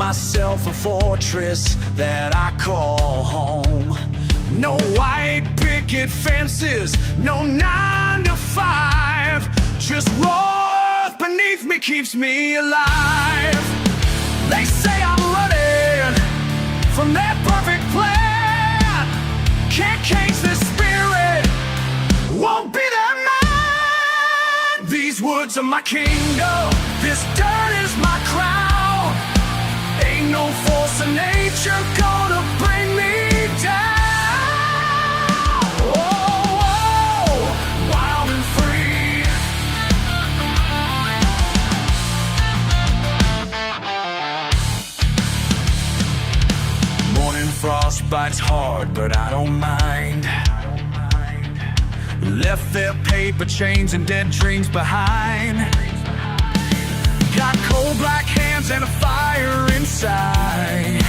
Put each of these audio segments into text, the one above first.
myself a fortress that I call home. No white picket fences, no 9 to 5. Just what's beneath me keeps me alive. They say I'm running from that perfect plan. Can't cage the spirit, won't be that man. These woods are my kingdom, this dirt is my crown. Ain't no force of nature gonna bring me down. Frost bites hard, but I don't mind. Left their paper chains and dead dreams behind. Got cold black hands and a fire inside.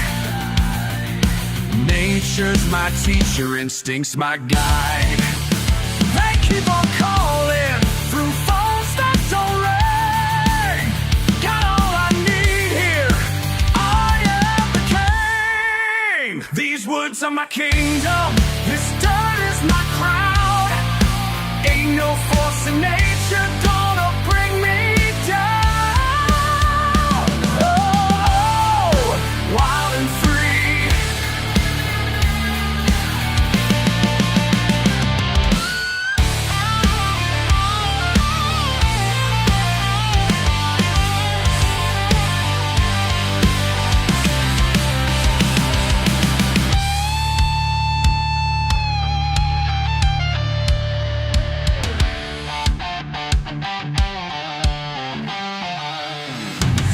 Nature's my teacher, instincts my guide. They keep on calling through phones that don't ring. Got all I need here, I am the king. These woods are my kingdom, this dirt is my crown. Ain't no force in nature gonna bring me down. Oh, wild and free.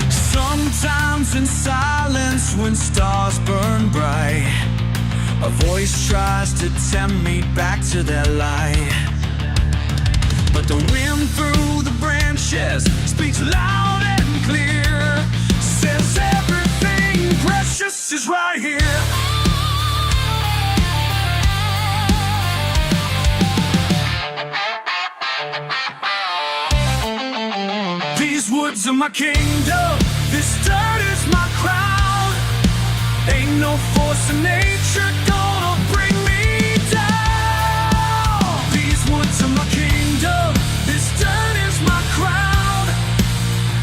Sometimes in silence when stars burn bright, a voice tries to tempt me back to that light. But the wind through the branches speaks loud and clear, says everything precious is right here. These woods are my kingdom, this dirt is my crown. Ain't no force in nature gonna bring me down. These woods are my kingdom, this dirt is my crown.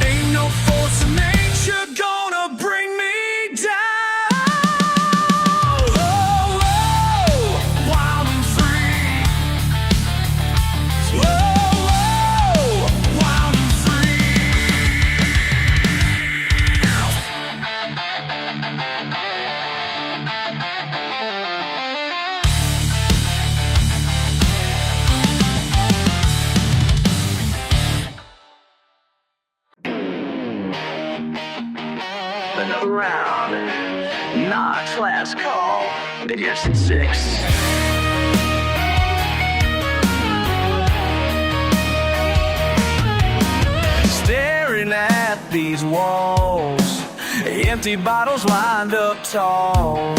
Ain't no force in nature gonna bring me down. Oh, oh, wild and free. Oh, oh, wild and another round. Knox last call. Yes, it's 6. Staring at these walls, empty bottles lined up tall.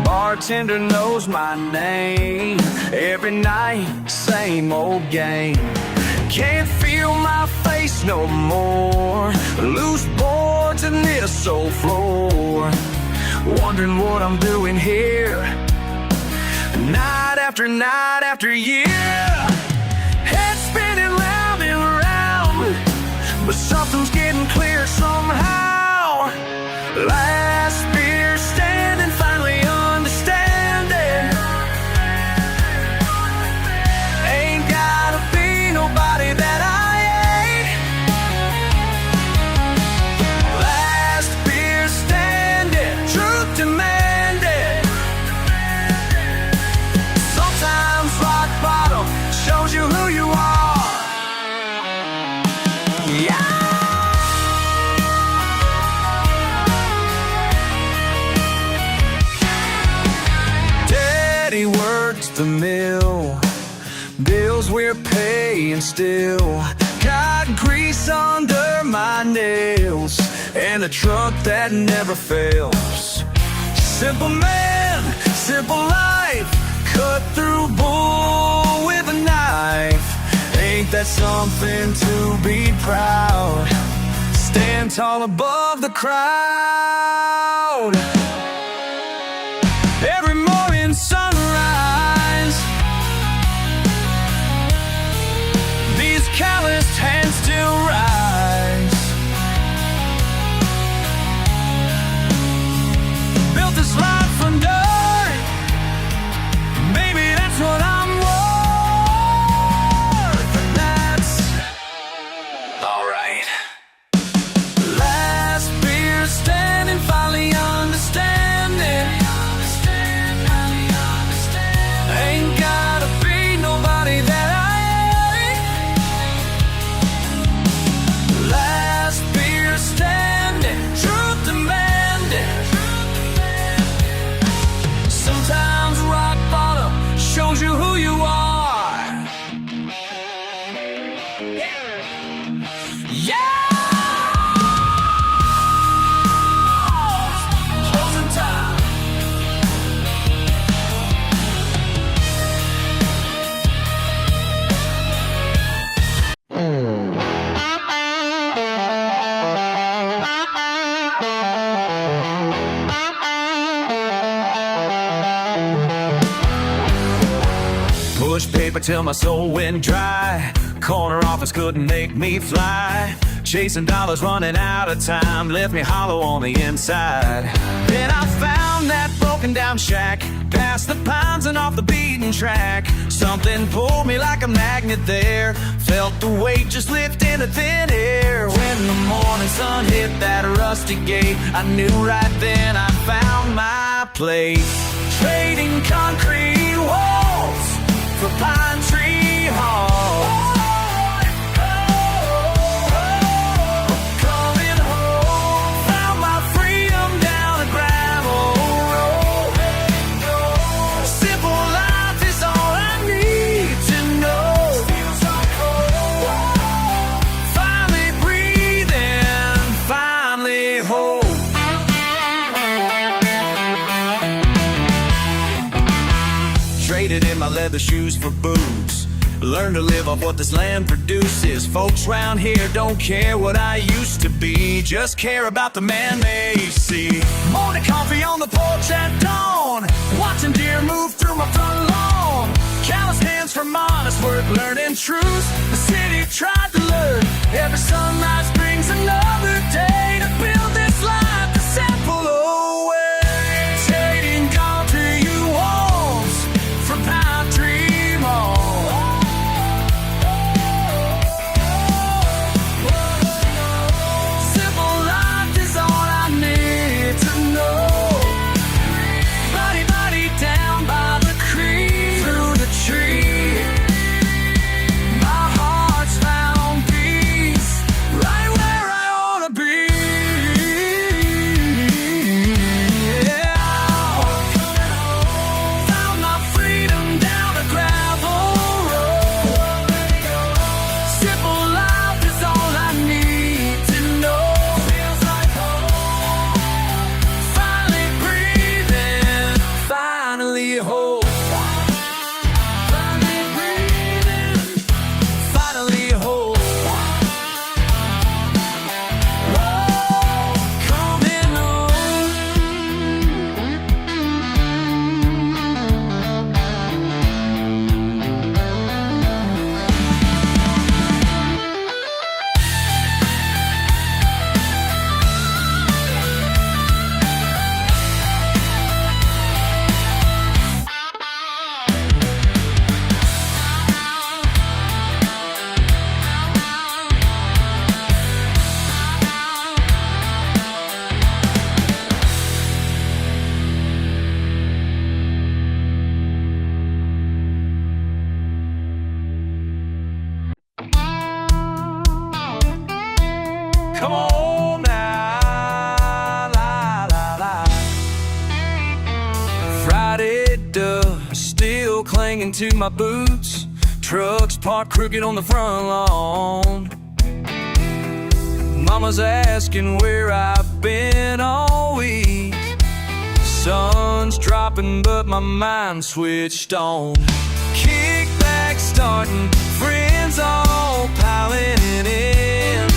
Bartender knows my name. Every night, same old game. Can't feel my face no more. Loose boards in this old floor. Wondering what I'm doing here, night after year. Head spinning round and round, but something's getting clear somehow. Last beer standing, finally understanding. Ain't gotta be nobody that I ain't. Last beer standing, truth demanding. Sometimes rock bottom shows you who you are. Yeah. Daddy works the mill, bills we're paying still. Got grease under my nails and a truck that never fails. Simple man, simple life, cut through bull with a knife. Ain't that something to be proud? stand tall above the crowd. Every morning sunrise, these calloused hands still rise. Built this life from dirt, maybe that's what I'm worth, and that's alright. Last beer standing, finally understanding. Ain't gotta be nobody that I ain't. Last beer standing, truth demanding. Sometimes rock bottom shows you who you are. Yeah! Closing time. Push paper till my soul went dry. Corner office couldn't make me fly. Chasing dollars, running out of time, left me hollow on the inside. Then I found that broken down shack, past the pines and off the beaten track. Something pulled me like a magnet there. Felt the weight just lift into thin air. When the morning sun hit that rusty gate, I knew right then I found my place. Trading concrete walls for pine tree halls. Coming home, found my freedom down a gravel road. Simple life is all I need to know. Finally breathing, finally whole. Traded in my leather shoes for boots. Learn to live off what this land produces. Folks round here don't care what I used to be, just care about the man they see. Morning coffee on the porch at dawn, watching deer move through my front lawn. Callous hands from honest work, learning truth the city tried to learn. Every sunrise brings another day to build this life to sample away. Trading concrete walls from pine tree malls. Simple life is all I need to know. Body, body down by the creek, through the tree. My heart's found peace, right where I ought to be. Yeah. Found my freedom down a gravel road. Simple life is all I need to know. Feels like home. Finally breathing, finally whole. Finally breathing, finally whole. Coming home. Come on now, la la la. Friday dust still clinging to my boots. Trucks parked crooked on the front lawn. Mama's asking where I've been all week. Sun's dropping, but my mind switched on. Kickback starting, friends all piling in.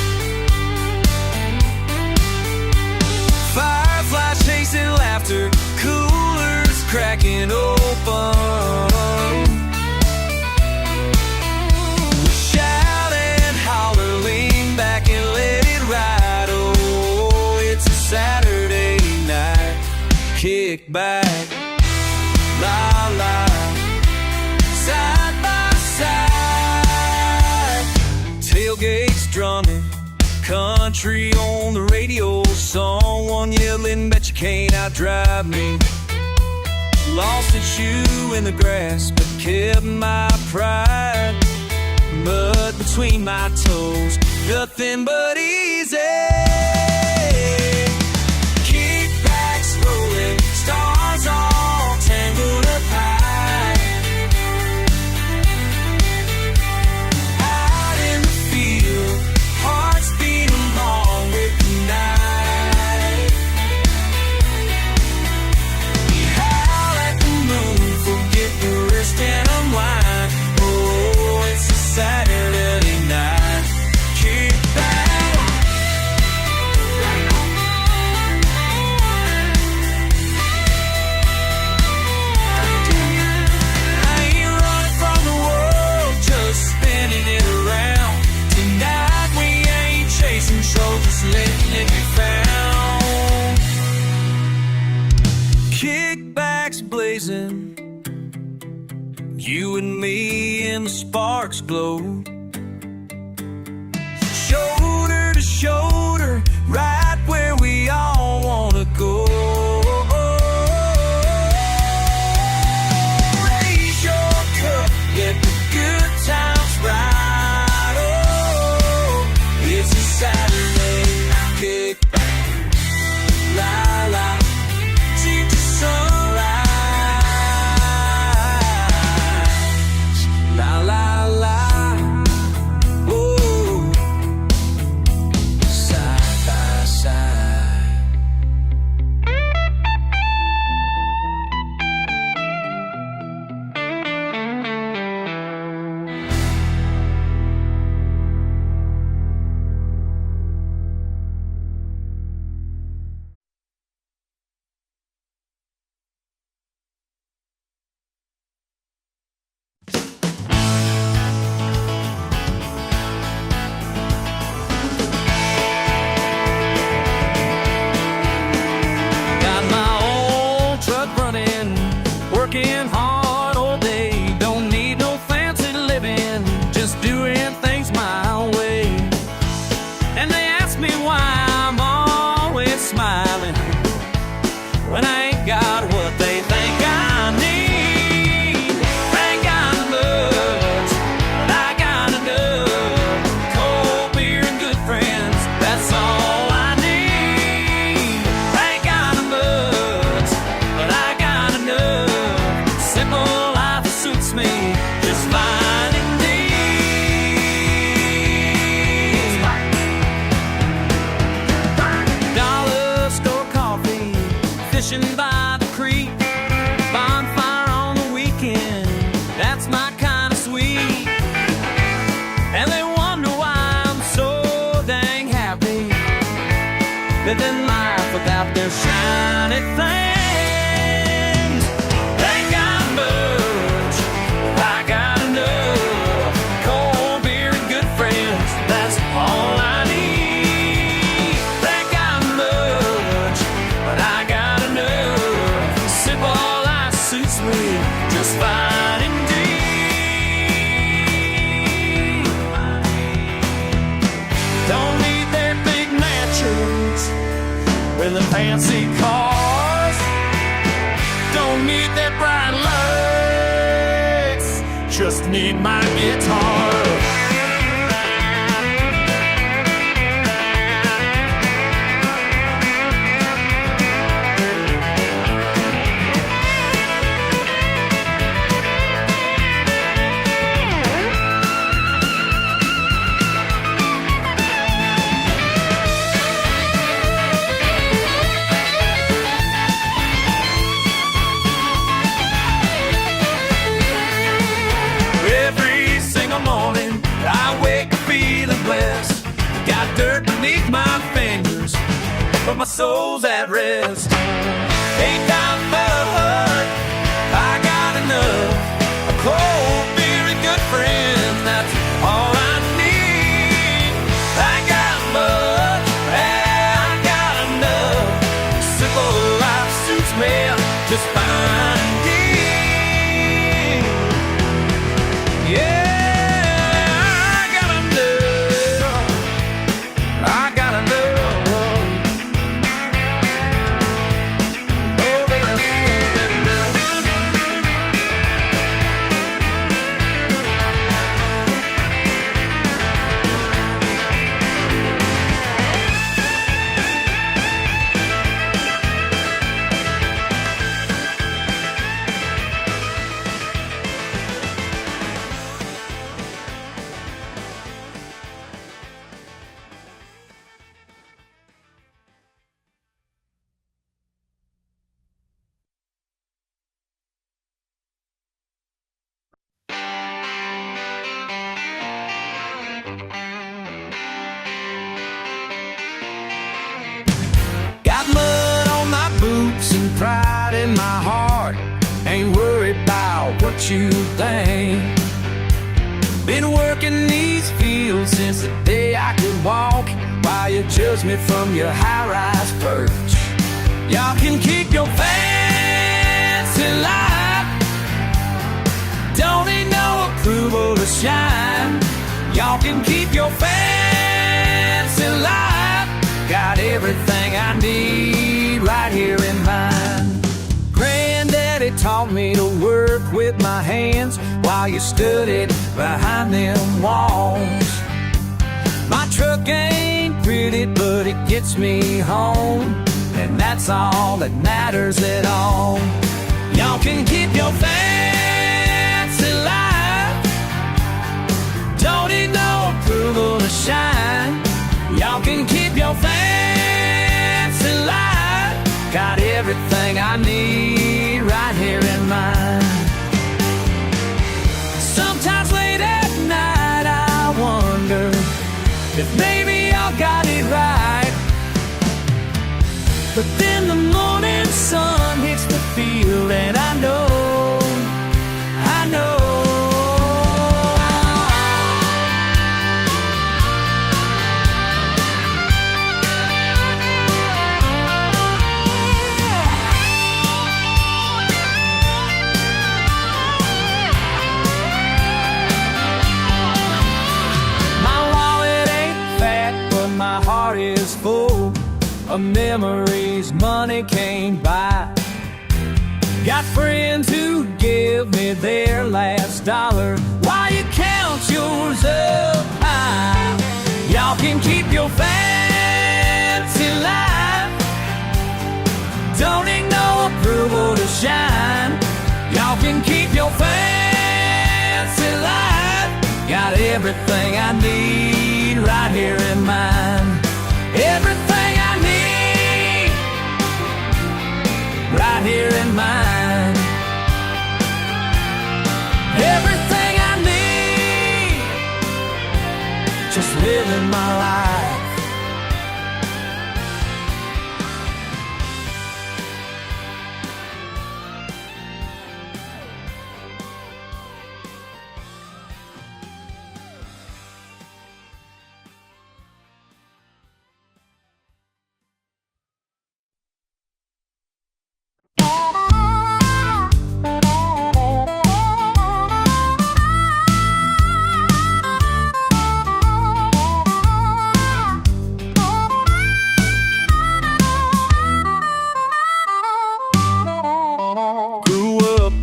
breaking open. Shout and holler, lean back and let it ride. Oh, it's a Saturday night kickback. La la, side by side, tailgates drumming, country on the radio, someone yelling, bet you can't outdrive me. Lost its shoe in the grass, but kept my pride. Mud between my toes, nothing but easy. Kickbacks rolling, stars all tangled up high. Out in the field, hearts beat along with the night. We howl at the moon, forget the rest and unwind. Oh, it's a Saturday night kickback. I ain't running from the world, just spinning it around. Tonight we ain't chasing trophies, letting it be found. Kickbacks blazing, you and me and the sparks glow. Shoulder to shoulder, right where we all wanna go. Raise your cup, get the good times right. Oh, it's a Saturday kickback. La la, see the sunrise. La la la, oh, side by side. Got my old truck running, working hard all day. Don't need no fancy living, just doing things my way. And they ask me why I'm always smiling when I ain't got what they think I need. Ain't got much, but I got enough. Cold beer and good friends, that's all I need. Ain't got much, but I got enough. Simple life suits me just fine indeed. Dollar store coffee, fishing by the creek, bonfire on the weekend, that's my kind of sweet. And they wonder why I'm so dang happy, living life without their shiny things. Ain't got much, I got enough. Cold beer and good friends, that's all I need. Ain't got much, but I got enough. Simple life suits me just fine indeed. Don't need their big mansions with the fancy cars. Don't need their bright lights, just need my guitar. but my soul's at rest. Ain't got much, what you think. Been working these fields since the day I could walk, while you judge me from your high-rise perch. Y'all can keep your fancy life, don't need no approval to shine. Y'all can keep your fancy life, got everything I need right here in mind. Granddaddy taught me to work with my hands while you studied behind them walls. My truck ain't pretty, but it gets me home, and that's all that matters at all. Y'all can keep your fancy life, don't need no approval to shine. Y'all can keep your fancy life, got everything I need right here in mind. Sometimes late at night I wonder if maybe y'all got it right, but then the morning sun hits the field and I know. Is full of memories money can't buy. Got friends who give me their last dollar while you count yours up high. Y'all can keep your fancy life, don't need no approval to shine. Y'all can keep your fancy life, got everything I need right here in mind. Everything I need right here in mind. Everything I need, just living my life.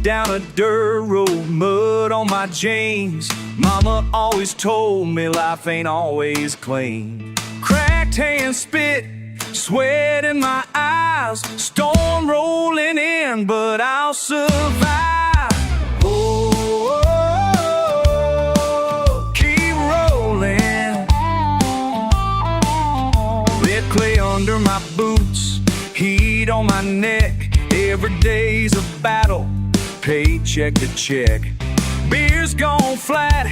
Down a dirt road, mud on my jeans. Mama always told me life ain't always clean. Cracked hand spit, sweat in my eyes, storm rolling in, but I'll survive. Oh, keep rolling. Red clay under my boots, heat on my neck. Every day's a battle, paycheck to check. Beer's gone flat,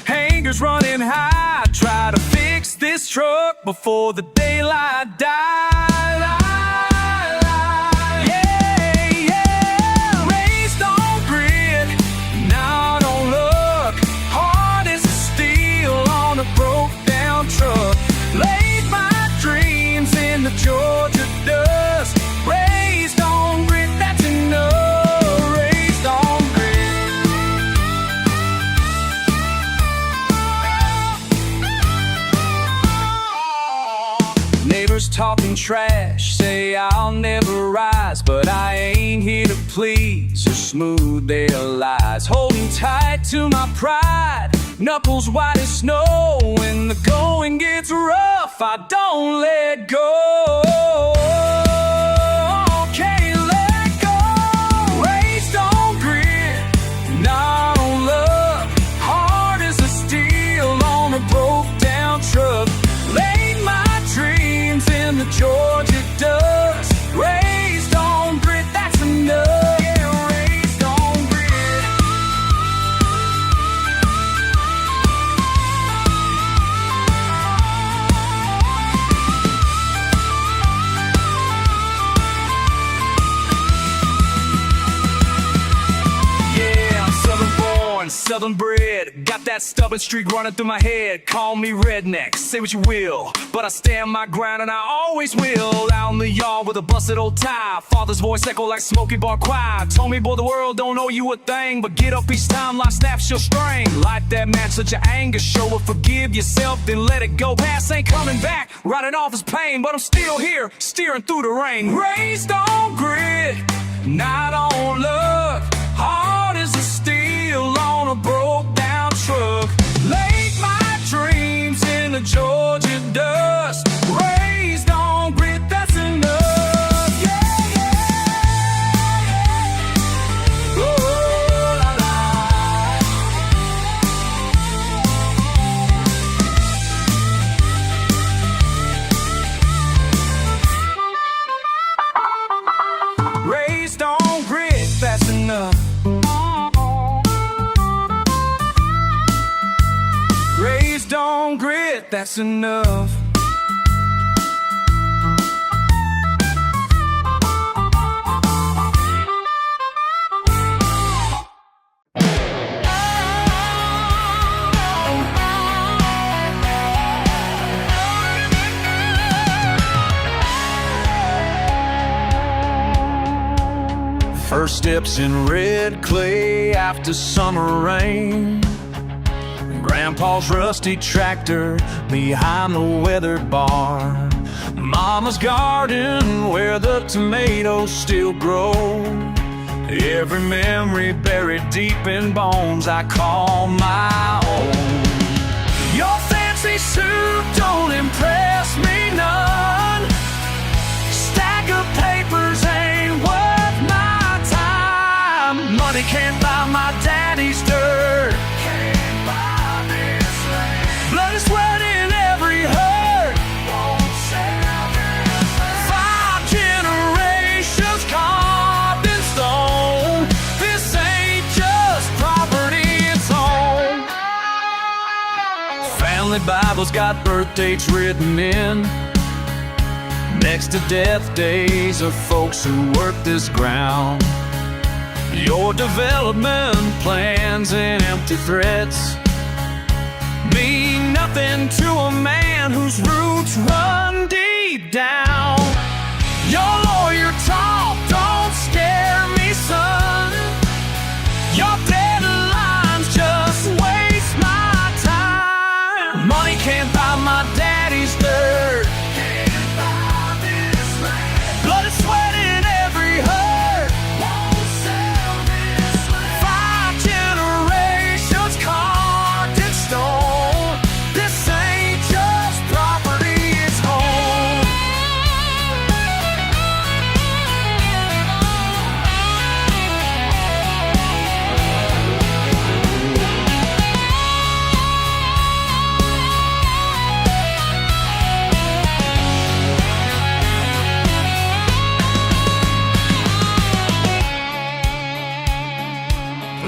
hanger's running high. Try to fix this truck before the daylight dies. Yeah, yeah. Raised on grit, not on luck. Hard as steel on a broke down truck. Laid my dreams in the Georgia dust. Raised on grit, that's enough. Talking trash, say I'll never rise, but I ain't here to please or smooth their lies. Holding tight to my pride, knuckles white as snow. When the going gets rough, I don't let go. Can't let go. Raised on grit, not on luck. Hard as a steel on a broke down truck. Laid my dreams in the Georgia dust. Raised on grit, that's enough. Yeah, raised on grit. southern bred, got that stubborn streak running through my head. Call me redneck, say what you will, but I stand my ground and I always will. Out in the yard with a busted old tie, father's voice echo like smoky bar choir. Told me, boy, the world don't owe you a thing, but get up each time life snaps your string. Life that match such your anger, show it, forgive yourself, then let it go. Past ain't coming back, writing off his pain, but I'm still here, steering through the rain. Raised on grit, not on luck, hard as a steel on a broke down truck. Laid my dreams in the Georgia dust. Raised on grit, that's enough. Yeah, yeah. Ooh, la, la. Raised on grit, that's enough. Raised on grit, that's enough. First steps in red clay after summer rain. Grandpa's rusty tractor behind the weathered barn. Mama's garden where the tomatoes still grow. Every memory buried deep in bones I call my own. Your fancy suit don't impress me none. Stack of papers ain't worth my time. Money can't buy my daddy's dirt. Blood and sweat in every hurt. Won't sell this land. 5 generations carved in stone. This ain't just property, it's home. Family Bible's got birth dates written in, next to death days of folks who work this ground. Your development plans and empty threats mean nothing to a man whose roots run deep down. Your lawyer talk don't scare me, son. Your deadlines just waste my time. Money can't buy my daddy's dirt. Can't buy this land. Blood and sweat in every hurt. Won't sell this land. 5 generations carved in stone.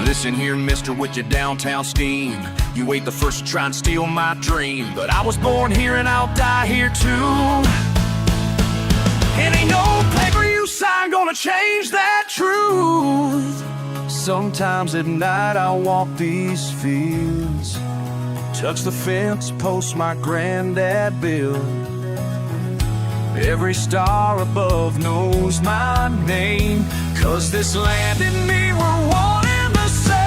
Listen here, mister, with your downtown scheme. You ain't the first to try and steal my dream, but I was born here and I'll die here too. And ain't no paper you sign gonna change that truth. Sometimes at night I walk these fields, touch the fence, post my granddad built. Every star above knows my name, 'cause this land and me were one and the same.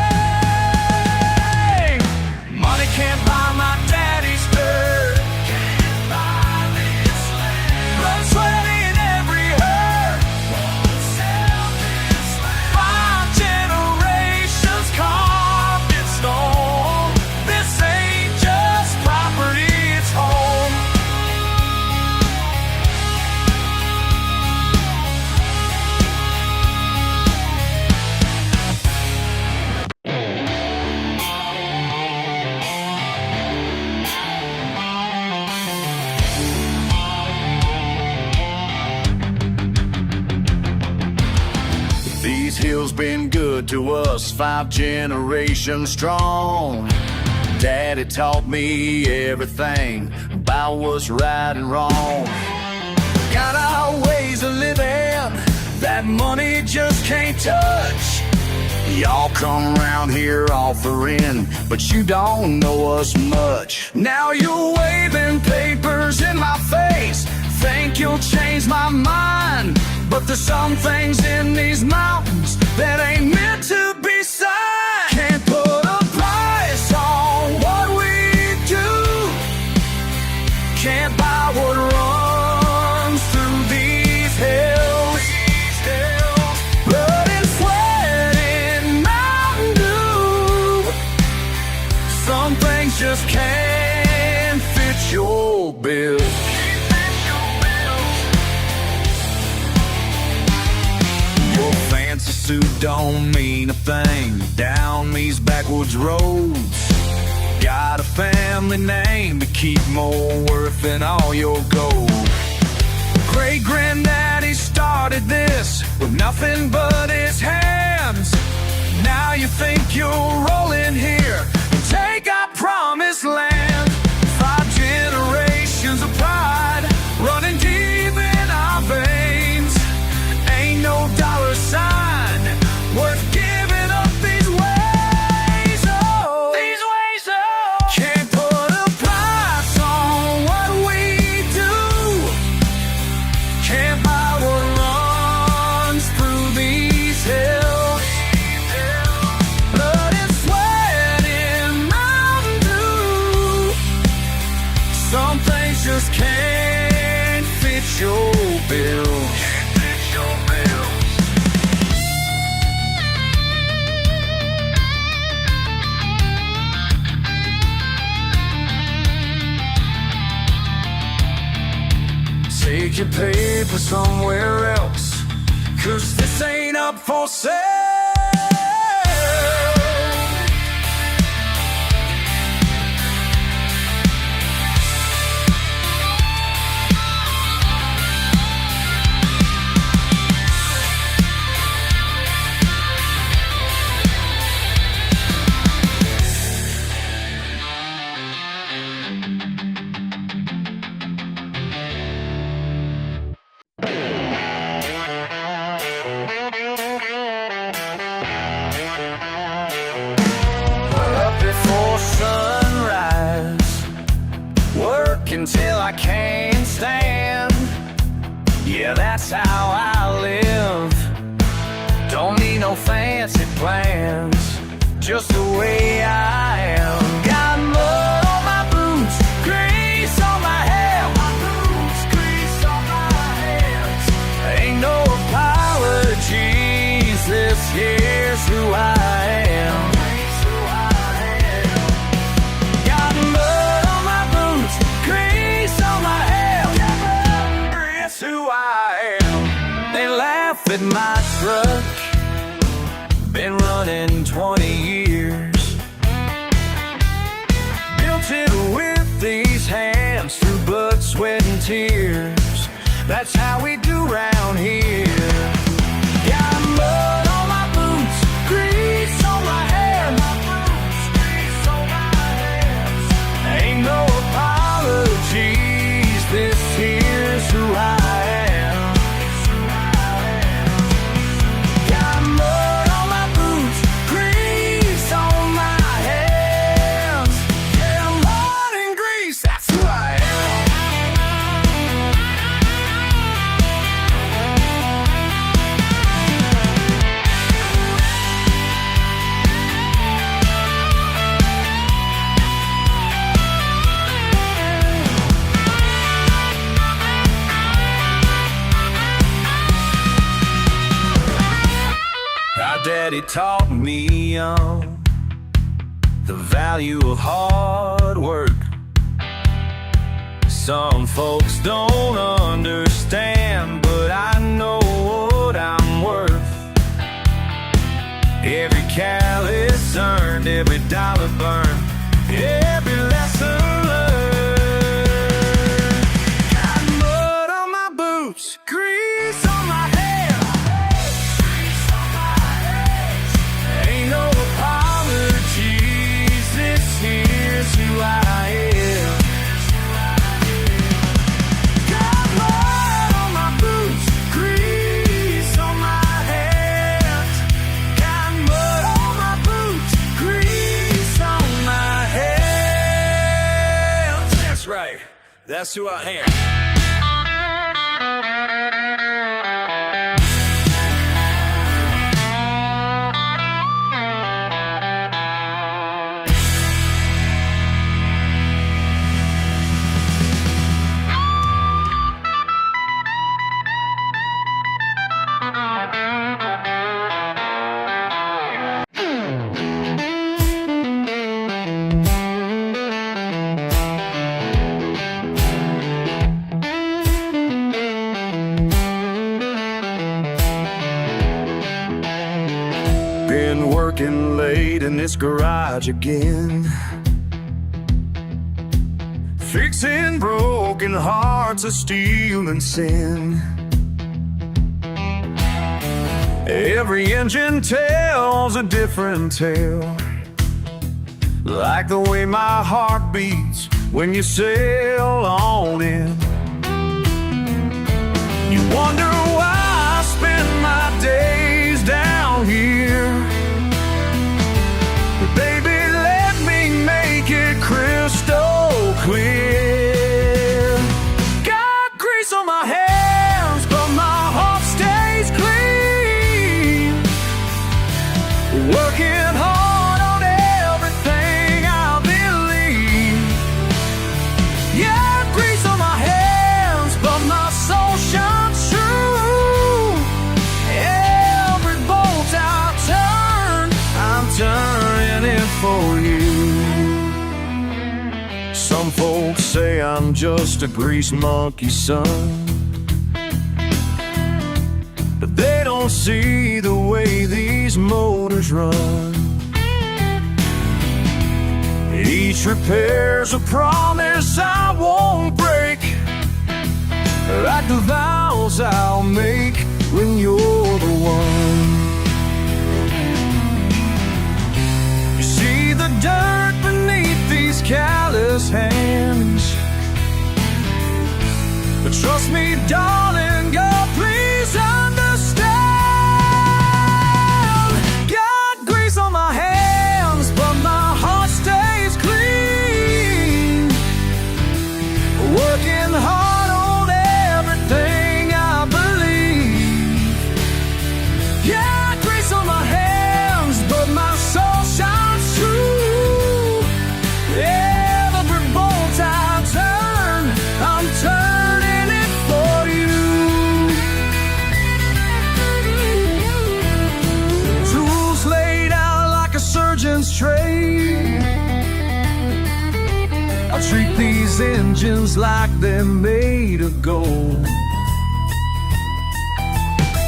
Money can't buy my daddy's dirt. Can't buy this land. Blood, sweat in every hurt. Won't sell this land. 5 generations carved in stone. This ain't just property, it's home. These hills been good to us, 5 generations strong. Daddy taught me everything about what's right and wrong. Got our ways of living that money just can't touch. Y'all come round here offering, but you don't know us much. Now you're waving papers in my face, think you'll change my mind, but there's some things in these mountains that ain't meant to be signed. Can't put a price on what we do, can't buy what runs through these hills. Blood and sweat and Mountain Dew, some things just can't fit your bill. Fancy suit don't mean a thing down these backwoods roads. Got a family name to keep more worth than all your gold. Great granddaddy started this with nothing but his hands. Now you think you'll roll in here and take our promised land. 5 generations of pride running deep in our veins. Ain't no dollar sign worth giving up these ways. Oh, these ways. Oh, can't put a price on what we do, can't buy what runs through these hills. Blood and sweat in Mountain Dew, some things just can't fit your bill. Take your paper somewhere else, 'cause this ain't up for sale. Until I can't stand. Yeah, that's how I live. Don't need no fancy plans, just the way I am. Got mud on my boots, grease on my hair. Grease on my hands. Ain't no apologies, this here's who I am. At my truck, been running 20 years. Built it with these hands through blood, sweat, and tears. That's how we do round here. Got mud on my boots, grease on my hair. Grease on my hands. Ain't no apologies, this here's who I am. Daddy taught me young the value of hard work. Some folks don't understand, but I know what I'm worth. Every callous earned, every dollar burned, every lesson learned. Got mud on my boots, grease on my hair. Who I am. Got mud on my boots, grease on my hands. Got mud That's who I am. Been working late in this garage again, fixing broken hearts of steel and sin. Every engine tells a different tale, like the way my heart beats when you sail on in. You wonder why I spend my days down here, but baby, let me make it crystal clear. Got grease on my hands, but my heart stays clean. Working hard on everything I believe. Yeah, grease on my hands, but my soul shines true. Every bolt I turn, I'm turning it for you. Some folks say I'm just a grease monkey, son, but they don't see the way these motors run. Each repair's a promise I won't break, like the vows I'll make when you're the one. You see the dirt beneath these callous hands, but trust me, darling, God, please understand. Got grease on my hands, but my heart stays clean. Working hard on everything I believe. Yeah, grease on my hands, but my soul shines true. Every bolt I turn, I'm turning it for you. Tools laid out like a surgeon's tray. I treat these engines like they're made of gold,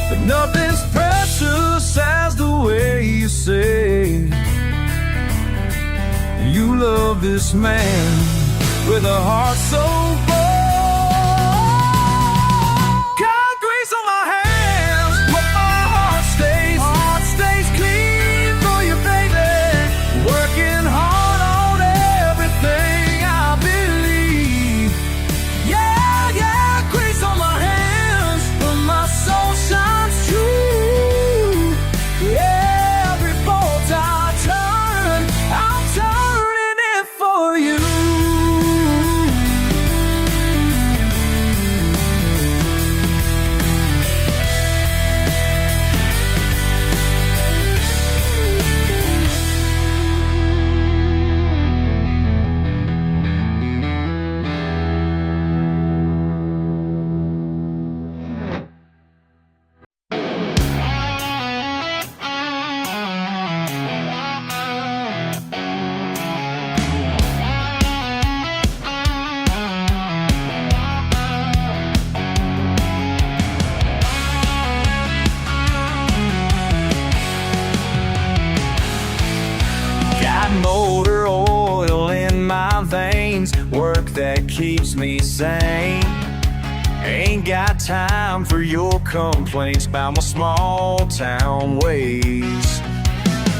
but nothing's precious as the way you say you love this man with a heart so bold. Got grease on my hands, but my heart stays clean for you, baby. Working hard on everything I believe. Yeah, grease on my hands, but my soul shines true. Every bolt I turn, I'm turning it for you. Got motor oil in my veins, work that keeps me sane. Ain't got time for your complaints about my small town ways.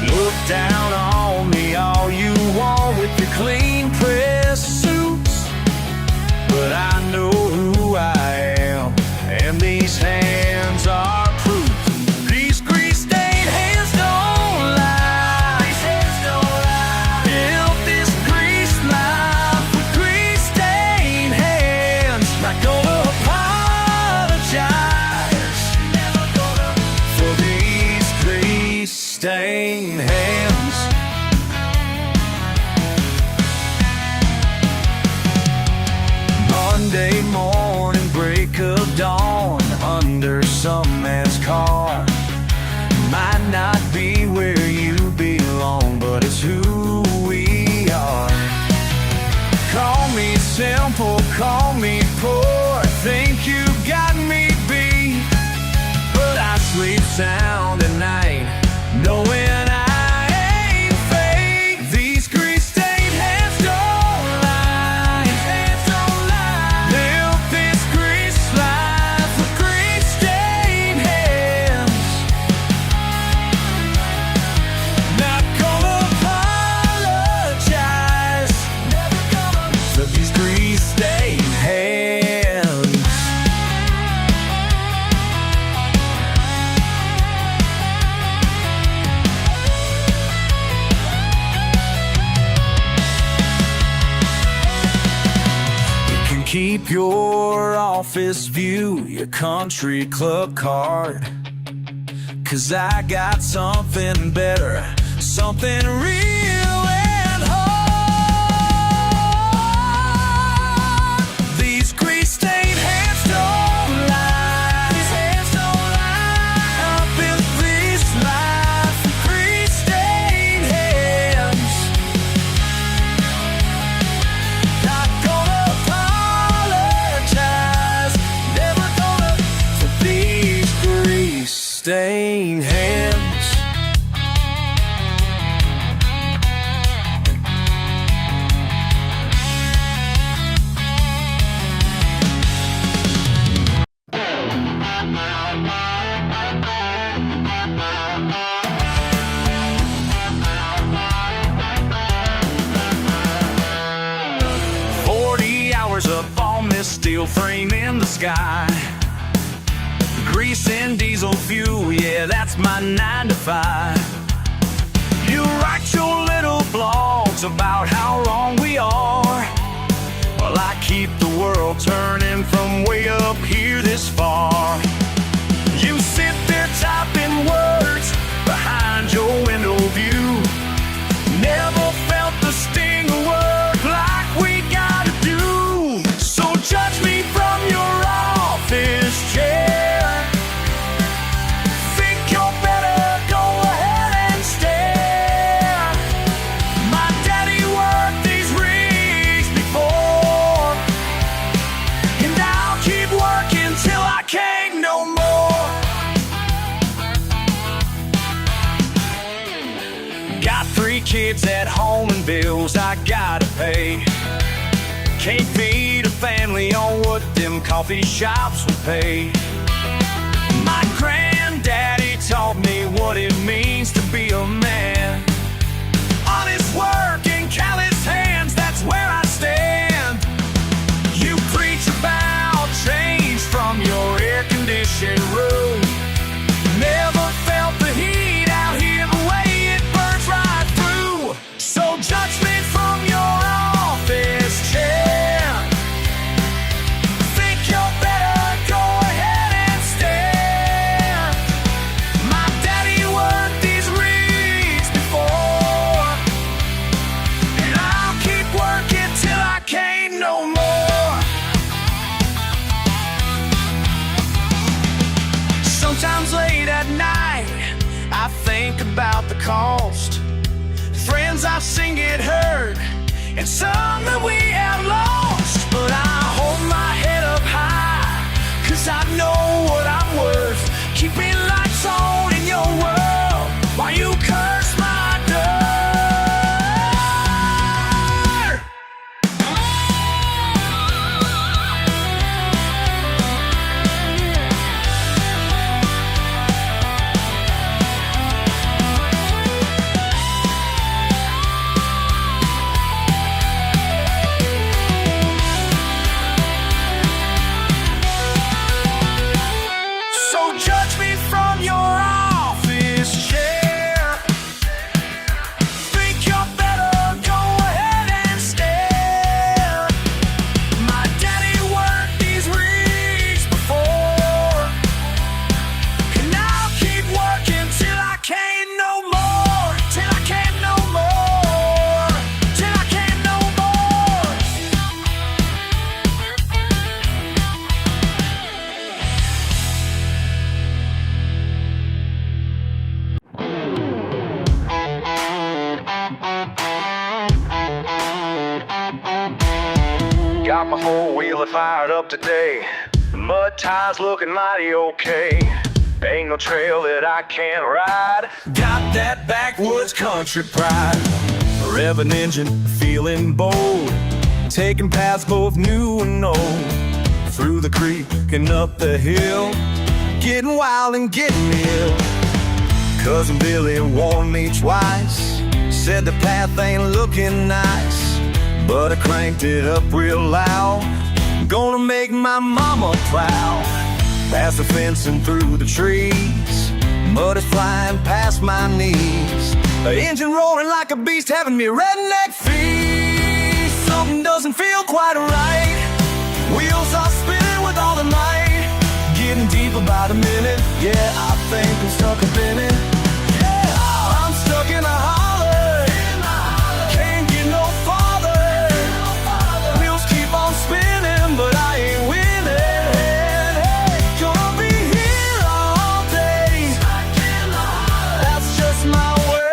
Look down on me all you want with your clean press suits, but I know who I am, and these hands are proof. These grease-stained hands don't lie. These hands don't lie. Built this grease life with grease-stained hands. stained hands. Monday morning, break of dawn, under some man's car. Might not be where you belong, but it's who we are. Call me simple, call me poor, think you got me beat, but I sleep sound at night, knowing I ain't fake. These grease-stained hands don't lie. Live this grease life with grease-stained hands. Not gonna apologize for these grease-stained hands. Keep your office view, your country club card, 'cause I got something better, something real and hard. These grease-stained hands don't lie. These hands don't lie. Up in this life, grease-stained hands. Not gonna apologize, never gonna, for these grease-stained hands. Up on this steel frame in the sky, grease and diesel fuel, yeah, that's my 9 to 5. You write your little blogs about how wrong we are, while I keep the world turning from way up here this far. You sit there typing words behind your window view, never felt the sting of work like we gotta do. So judge me from your office chair. Think you're better, go ahead and stare. My daddy worked these rigs before, and I'll keep working till I can't no more. Got 3 kids at home and bills I gotta pay. Can't feed a family on what them coffee shops would pay. My granddaddy taught me what it means to be a man. Honest work and callous hands, that's where I stand. You preach about change from your air-conditioned room. Never felt the heat out here the way it burns right through. So judge me from your office chair. Sometimes late at night, I think about the cost. Friends I've seen get hurt, and some that we have lost. But I hold my head up high, 'cause I know what I'm worth. Keeping lights on in your world while you curse my dirt. Got my four-wheeler fired up today. The mud tires looking mighty okay. Ain't no trail that I can't ride. Got that backwoods country pride. Revving engine, feeling bold. Taking paths both new and old. Through the creek and up the hill. Getting wild and getting ill. Cousin Billy warned me twice. Said the path ain't looking nice. But I cranked it up real loud. Gonna make my mama proud. Past the fence and through the trees. Mud is flying past my knees. The engine roaring like a beast, having me redneck feet. Something doesn't feel quite right. Wheels are spinning with all the might. Getting deeper by the minute. Yeah, I think I'm stuck up in it. Yeah, I'm stuck in a holler. Can't get no farther. Wheels keep on spinning, but I ain't winning. Gonna be here all day. That's just my way.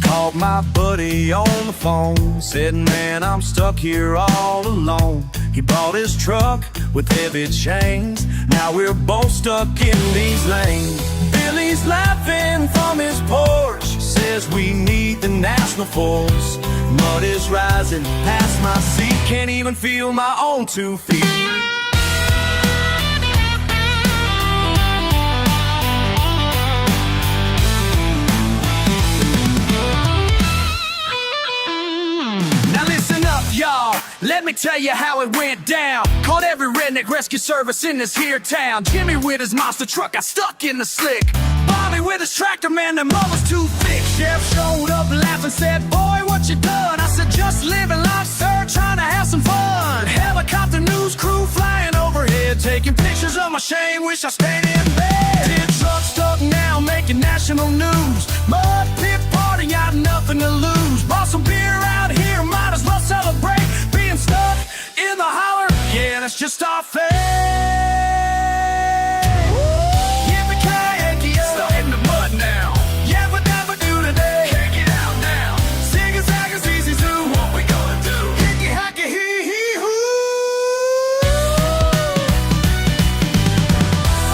Called my buddy on the phone. Said, man, I'm stuck here all alone. He bought his truck with heavy chains. Now we're both stuck in these lanes. Billy's laughing from his porch. Says we need the national force. Mud is rising past my seat. Can't even feel my own 2 feet. Y'all, let me tell you how it went down. Called every redneck rescue service in this here town. Jimmy with his monster truck got stuck in the slick. Bobby with his tractor, man, the mud was too thick. Chef showed up laughing, said, boy, what you done? I said, just living life, sir, trying to have some fun. Helicopter news crew flying overhead, taking pictures of my shame, wish I stayed in bed. Tin truck stuck now, making national news. Mud pit party, got nothing to lose. Bought some beer out here, might as well celebrate. Being stuck in the holler, yeah, that's just our fate. Yippee-ki-yay, stuck in the mud now. Yeah, but never do today. Can't get out now. Zig-a-zag is easy to. What we gonna do? Hickey-hacky-hee-hee-hoo.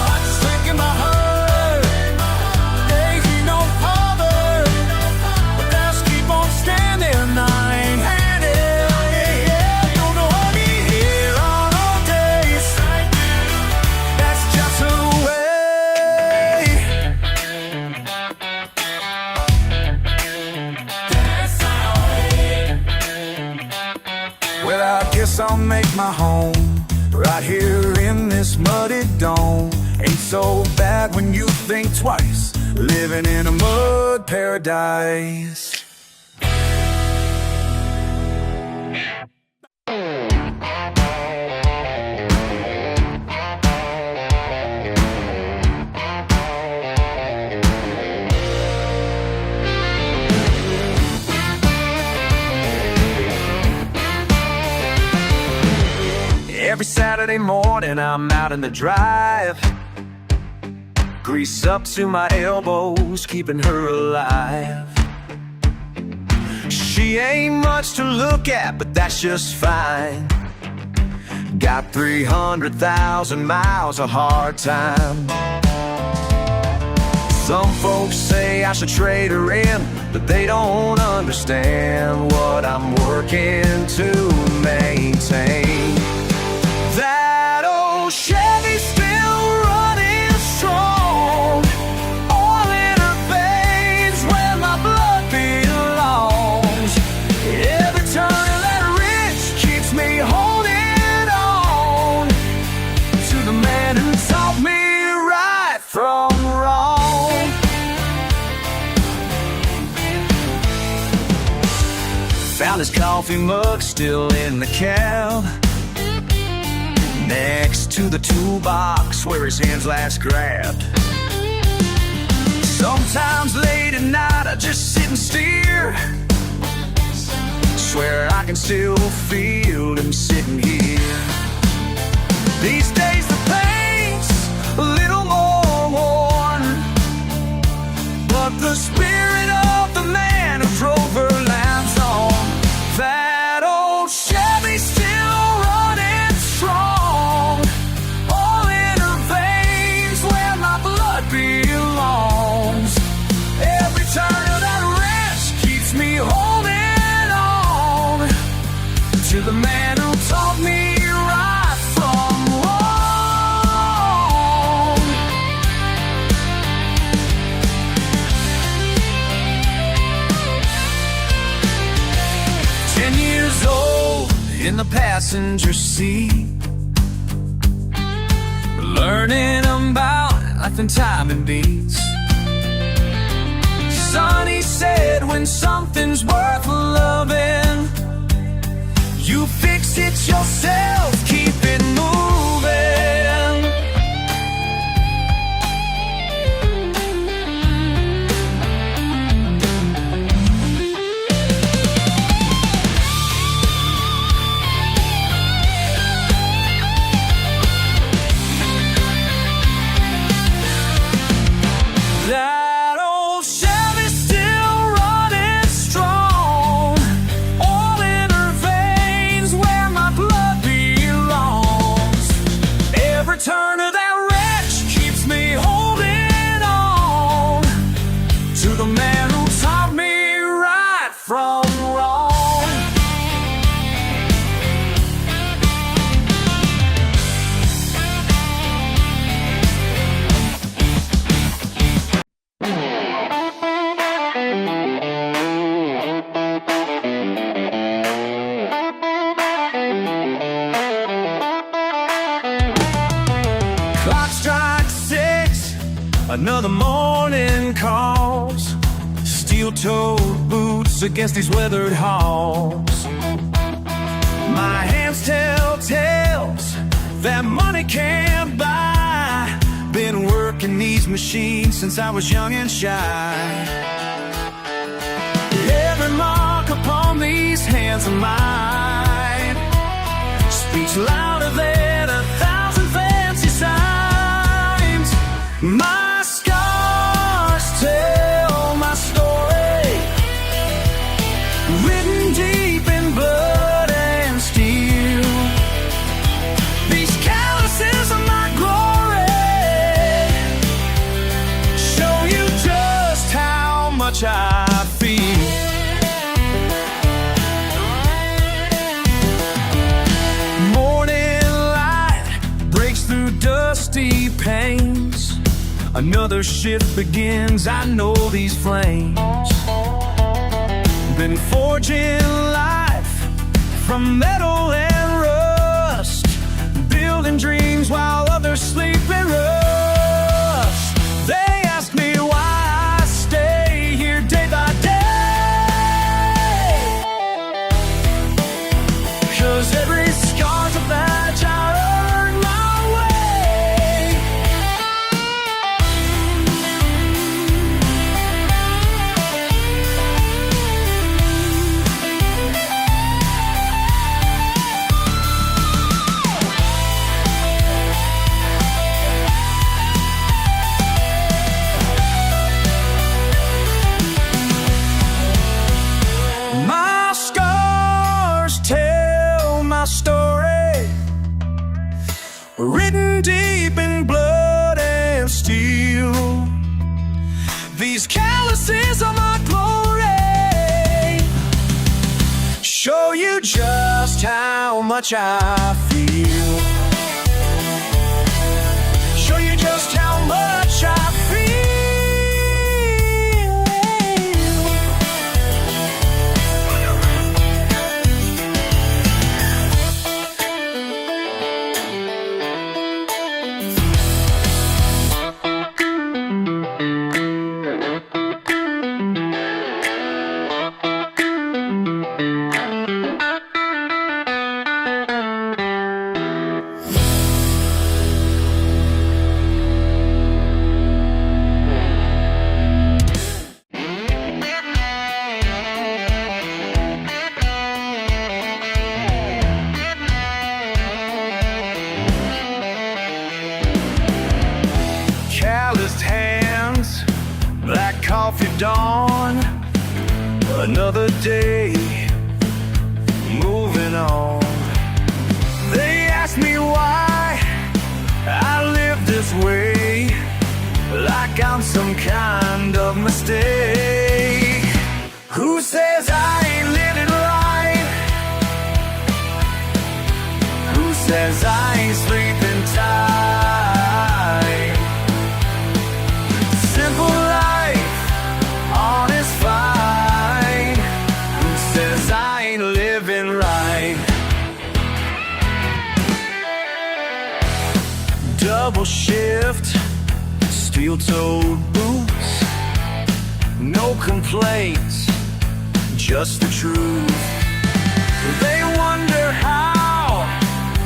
I just think in my heart, they ain't no other. But that's keep on standing. I ain't had it. I'll make my home right here in this muddy dome. Ain't so bad when you think twice. Living in a mud paradise. Every Saturday morning I'm out in the drive. Grease up to my elbows, keeping her alive. She ain't much to look at, but that's just fine. Got 300,000 miles of hard time. Some folks say I should trade her in, but they don't understand what I'm working to maintain. That old Chevy still running strong. Oil in her veins where my blood belongs. Every turn of that ridge keeps me holding on to the man who taught me right from wrong. Found his coffee mug still in the cab, next to the toolbox where his hands last grabbed. Sometimes late at night I just sit and steer. Swear I can still feel him sitting here. These days the paint's a little more worn, but the spirit of the man who drove her lives in the passenger seat, learning about life and time and beats. Sonny said, when something's worth loving, you fix it yourself, keep it moving. That old Chevy still running strong, oil in her veins where my blood belongs. Every turn of that wrench keeps me holding on to the man who taught me right from wrong. Clock strikes 6, another morning calls. Steel-toed boots against these weathered halls. My hands tell tales that money can't buy. Been working these machines since I was young and shy. Every mark upon these hands of mine speaks louder than 1,000 fancy signs. My scars tell my story, written deep in blood and steel. These calluses are my glory, show you just how much I feel. Morning light breaks through dusty panes. Another shift begins, I know these flames. Been forging life from metal and rust, building dreams while others sleep in rust. They ask me why I stay here day by day, 'cause every scar's a badge I earned my way. My scars tell my story, written deep in blood and steel. These calluses are my glory, show you just how much I feel. Show you just how much I feel. Calloused hands, black coffee dawn. Another day, moving on. They ask me why I live this way, like I'm some kind of mistake. Who says I ain't living right? Who says I ain't sleeping tight? Simple life, honest fight. Who says I ain't living right? double shift, steel-toed boots, no complaints, just the truth. They wonder how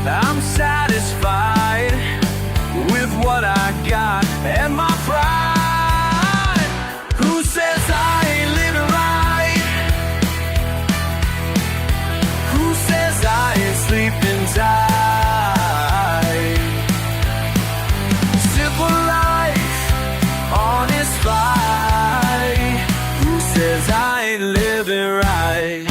I'm satisfied with what I got and my pride. Who says I ain't living right? Who says I ain't sleeping tight? Simple life, honest fight. Who says I ain't living right?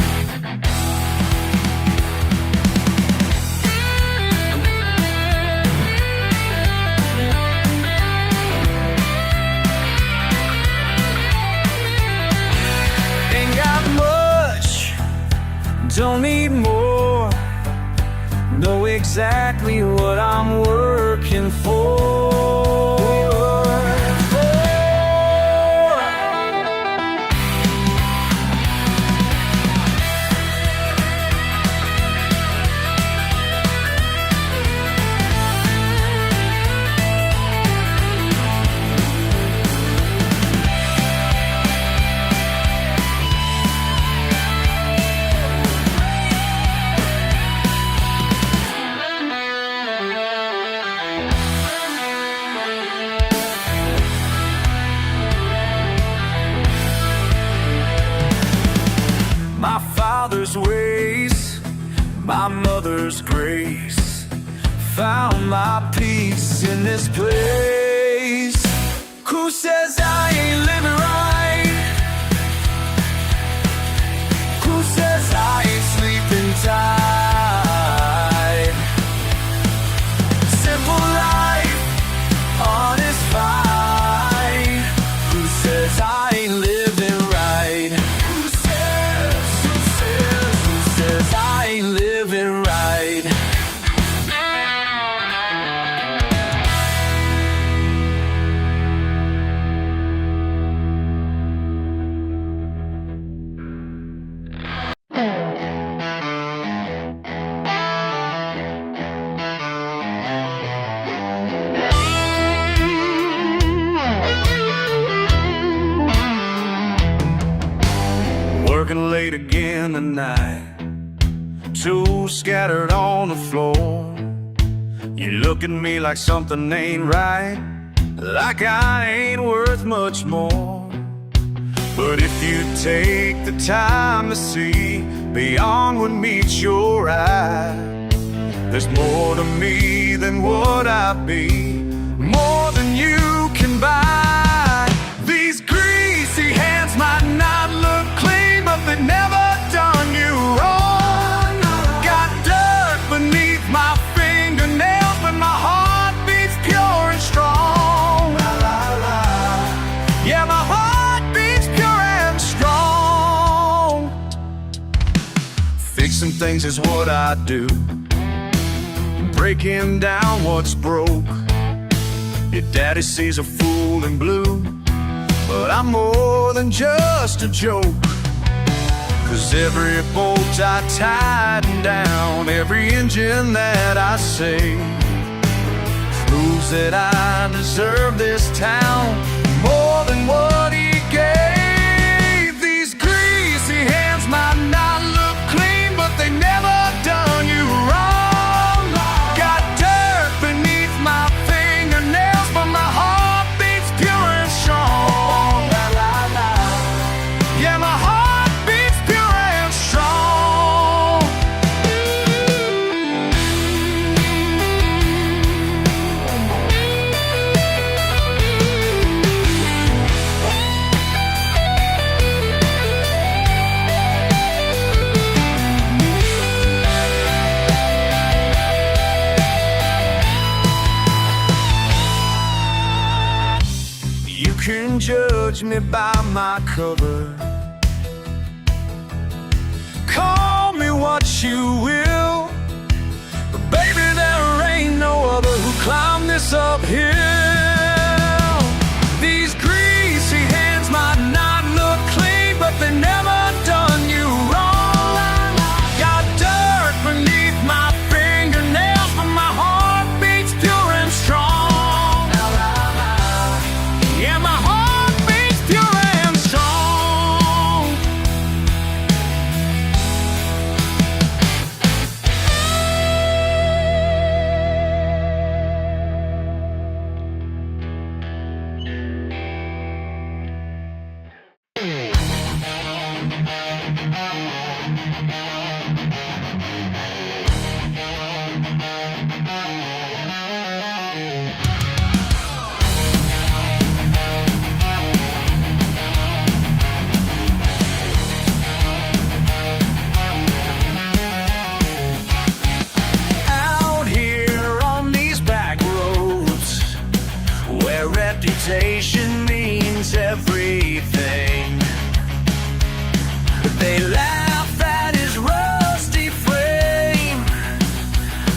Don't need more, know exactly what I'm working for. My father's ways, my mother's grace, found my peace in this place. Who says I ain't living right? Who says I ain't sleeping tight? Simple life, honest fight. Who says I ain't living right? I ain't living right. Working late again tonight, tools scattered on the floor. You look at me like something ain't right, like I ain't worth much more. But if you take the time to see beyond what meets your eye, there's more to me than what I be, more than you can buy. These greasy hands might not look clean, but they never done you wrong. My fingernails, but my heart beats pure and strong. La, la, la. Yeah, my heart beats pure and strong. Fixing things is what I do, breaking down what's broke. Your daddy sees a fool in blue, but I'm more than just a joke. 'Cause every bolt I tighten down, every engine that I save, proves that I deserve this town more than what he gave. These greasy hands might not look clean, but they never done you wrong. Got dirt beneath my fingernails, but my heart beats pure and strong. La, la, la. Yeah, my heart can judge me by my cover. Call me what you will, but baby, there ain't no other who climbed this uphill. These greasy hands might not look clean, but they never done you wrong. Got dirt beneath my fingernails, but my heart beats pure and strong. pure and strong. Out here on these back roads, where reputation means everything, they laugh at his rusty frame,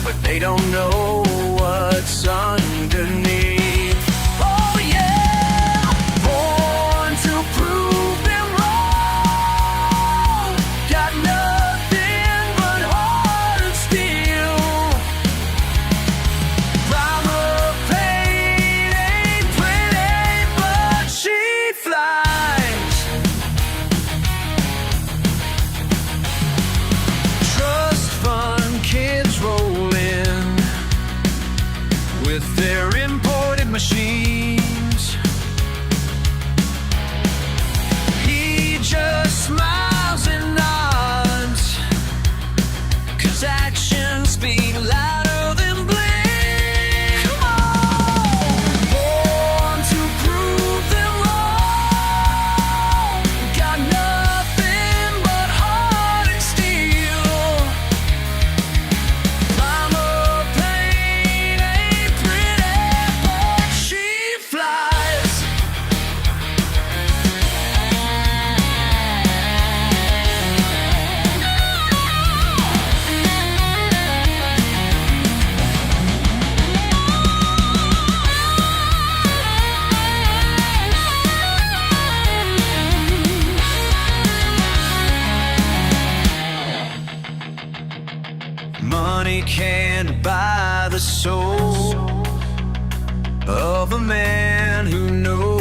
but they don't know what's underneath. Oh yeah, born to prove them wrong, got nothing but heart and steel. Primer paint ain't pretty, but she flies. Trust fund kids roll in with their imported machines. He just smiles and nods, 'cause actions speak louder than bling. Come on! Born to prove them wrong, got nothing but heart and steel. Primer paint ain't pretty, but she flies. Money can't buy the soul of a man who knows